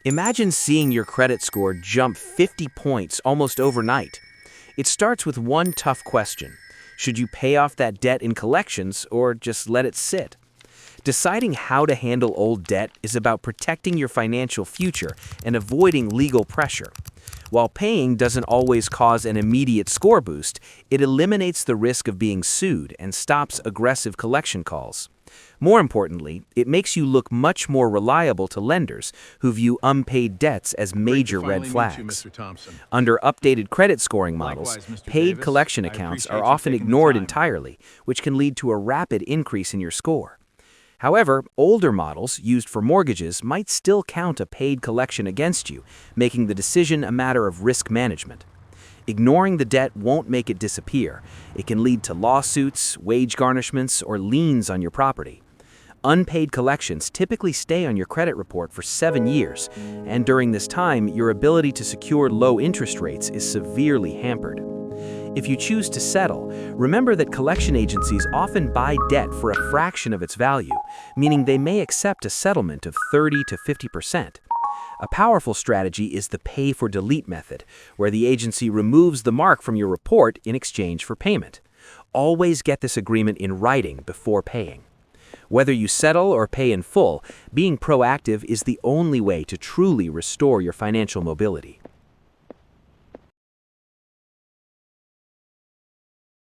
Imagine seeing your credit score jump 50 points almost overnight. It starts with one tough question. Should you pay off that debt in collections or just let it sit? Deciding how to handle old debt is about protecting your financial future and avoiding legal pressure. While paying doesn't always cause an immediate score boost, it eliminates the risk of being sued and stops aggressive collection calls. More importantly, it makes you look much more reliable to lenders who view unpaid debts as major red flags. Under updated credit scoring models, Likewise, Mr. paid Davis. collection I accounts appreciate are you often taking the ignored time. entirely, which can lead to a rapid increase in your score. However, older models used for mortgages might still count a paid collection against you, making the decision a matter of risk management. Ignoring the debt won't make it disappear. It can lead to lawsuits, wage garnishments, or liens on your property. Unpaid collections typically stay on your credit report for 7 years, and during this time, your ability to secure low interest rates is severely hampered. If you choose to settle, remember that collection agencies often buy debt for a fraction of its value, meaning they may accept a settlement of 30 to 50%. A powerful strategy is the pay-for-delete method, where the agency removes the mark from your report in exchange for payment. Always get this agreement in writing before paying. Whether you settle or pay in full, being proactive is the only way to truly restore your financial mobility.